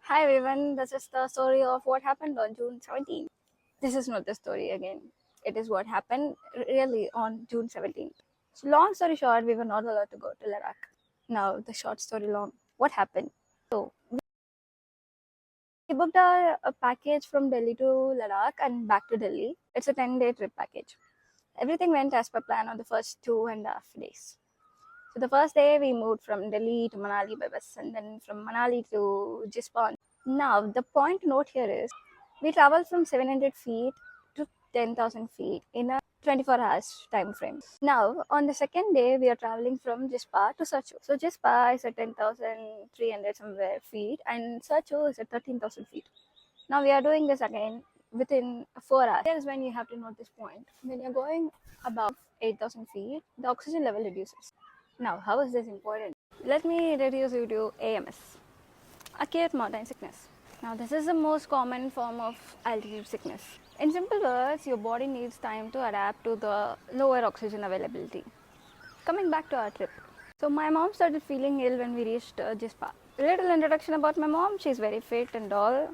Hi everyone, this is the story of what happened on June 17th. This is not the story again. It is what happened really on June 17th. So long story short, we were not allowed to go to Ladakh. Now the short story long. What happened? So we booked a package from Delhi to Ladakh and back to Delhi. It's a 10-day trip package. Everything went as per plan on the first 2.5 days. So the first day we moved from Delhi to Manali by bus and then from Manali to Jispan. Now the point to note here is we traveled from 700 feet to 10,000 feet in a 24 hours time frame. Now on the second day we are traveling from Jispa to Sacho. So Jispa is at 10,300 somewhere feet and Sacho is at 13,000 feet. Now we are doing this again within 4 hours. Here is when you have to note this point. When you're going above 8,000 feet, the oxygen level reduces. Now, how is this important? Let me introduce you to AMS, acute mountain sickness. Now, this is the most common form of altitude sickness. In simple words, your body needs time to adapt to the lower oxygen availability. Coming back to our trip. So, my mom started feeling ill when we reached Jispa. A little introduction about my mom. She's very fit and all,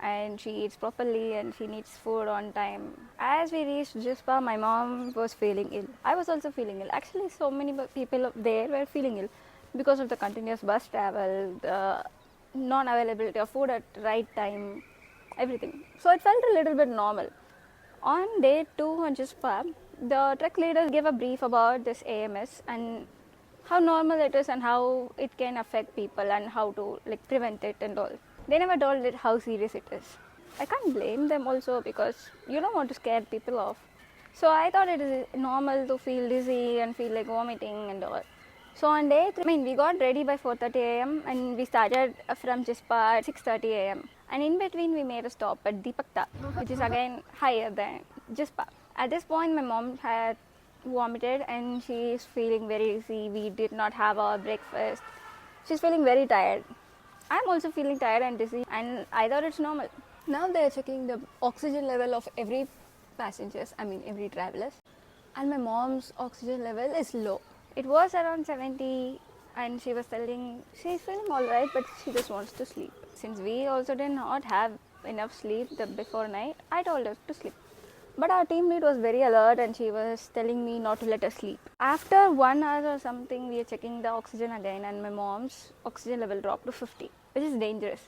and she eats properly and she needs food on time. As we reached Jispa, my mom was feeling ill. I was also feeling ill. Actually, so many people there were feeling ill because of the continuous bus travel, the non-availability of food at right time, everything. So it felt a little bit normal. On day 2 on Jispa, the trek leaders gave a brief about this AMS and how normal it is and how it can affect people and how to prevent it and all. They never told it how serious it is. I can't blame them also because you don't want to scare people off. So I thought it is normal to feel dizzy and feel like vomiting and all. So on day 3, we got ready by 4:30 a.m. and we started from Jispa at 6:30 a.m. And in between we made a stop at Dipakta, which is again higher than Jispa. At this point my mom had vomited and she is feeling very dizzy. We did not have our breakfast. She's feeling very tired. I'm also feeling tired and dizzy and I thought it's normal. Now they're checking the oxygen level of every passengers, every travelers. And my mom's oxygen level is low. It was around 70 and she was telling she's feeling alright but she just wants to sleep. Since we also did not have enough sleep the before night, I told her to sleep. But our team lead was very alert and she was telling me not to let her sleep. After 1 hour or something, we are checking the oxygen again and my mom's oxygen level dropped to 50, which is dangerous,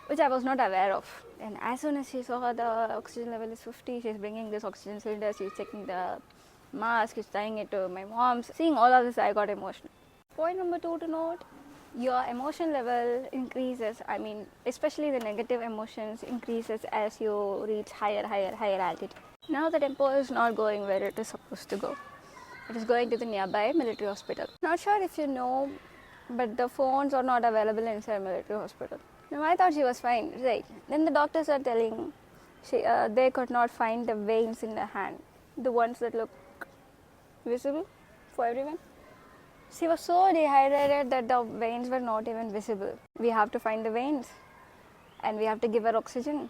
which I was not aware of. And as soon as she saw the oxygen level is 50, she's bringing this oxygen cylinder, she's checking the mask, she's tying it to my mom's. Seeing all of this, I got emotional. Point number 2 to note, your emotion level increases, especially the negative emotions increases as you reach higher altitude. Now the tempo is not going where it is supposed to go. It is going to the nearby military hospital. Not sure if you know, but the phones are not available inside military hospital. Now I thought she was fine, right? Then the doctors are telling they could not find the veins in the hand, the ones that look visible for everyone. She was so dehydrated that the veins were not even visible. We have to find the veins and we have to give her oxygen.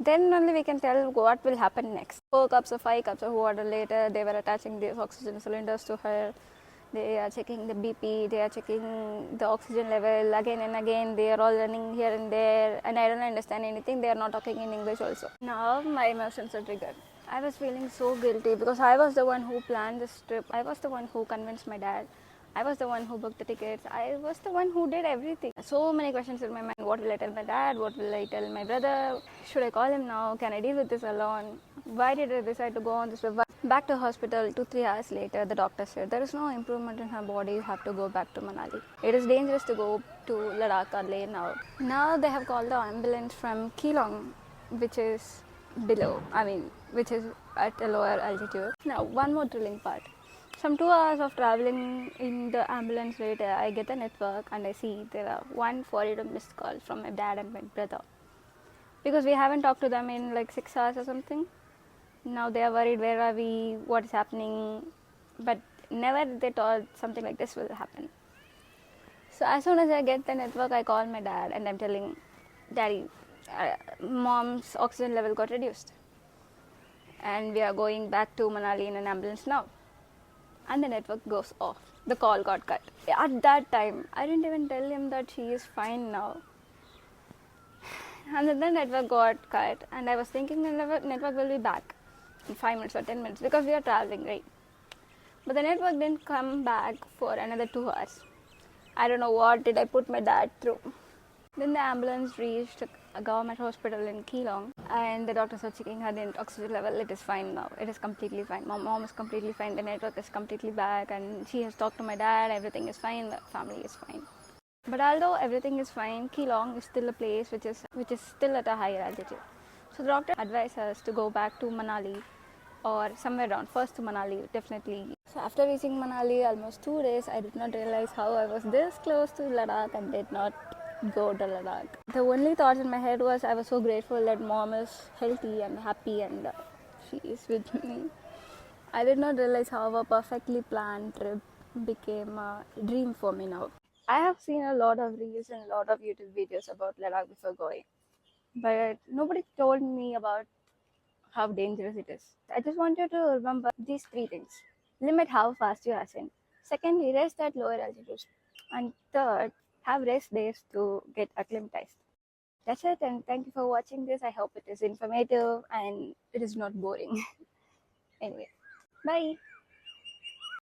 Then only we can tell what will happen next. 4 cups or 5 cups of water later, they were attaching these oxygen cylinders to her. They are checking the BP, they are checking the oxygen level again and again. They are all running here and there and I don't understand anything. They are not talking in English also. Now my emotions are triggered. I was feeling so guilty because I was the one who planned this trip. I was the one who convinced my dad. I was the one who booked the tickets. I was the one who did everything. So many questions in my mind. What will I tell my dad? What will I tell my brother? Should I call him now? Can I deal with this alone? Why did I decide to go on this trip? Back to hospital 2-3 hours later, the doctor said there is no improvement in her body. You have to go back to Manali. It is dangerous to go to Ladakh or Leh now. Now they have called the ambulance from Keelong, which is below. Which is at a lower altitude. Now one more thrilling part. Some 2 hours of traveling in the ambulance later, I get the network and I see there are 142 missed calls from my dad and my brother. Because we haven't talked to them in 6 hours or something. Now they are worried, where are we, what is happening. But never they thought something like this will happen. So as soon as I get the network, I call my dad and I'm telling, Daddy, mom's oxygen level got reduced. And we are going back to Manali in an ambulance now. And the network goes off. The call got cut. At that time, I didn't even tell him that she is fine now. And then the network got cut, and I was thinking the network will be back in 5 minutes or 10 minutes because we are traveling, right? But the network didn't come back for another 2 hours. I don't know what did I put my dad through. Then the ambulance reached a government hospital in Keelong, and the doctors are checking her the oxygen level. It is fine now. It is completely fine. My mom is completely fine. The network is completely back, and she has talked to my dad. Everything is fine. The family is fine. But although everything is fine, Keelong is still a place which is still at a higher altitude. So the doctor advised us to go back to Manali or somewhere down. First to Manali, definitely. So after reaching Manali, almost 2 days, I did not realize how I was this close to Ladakh and did not go to Ladakh. The only thoughts in my head was I was so grateful that mom is healthy and happy and she is with me. I did not realize how a perfectly planned trip became a dream for me now. I have seen a lot of reels and a lot of YouTube videos about Ladakh before going, but nobody told me about how dangerous it is. I just want you to remember these 3 things. Limit how fast you ascend. Secondly, rest at lower altitudes. And third, have rest days to get acclimatized. That's it, and thank you for watching this. I hope it is informative and it is not boring. Anyway, bye.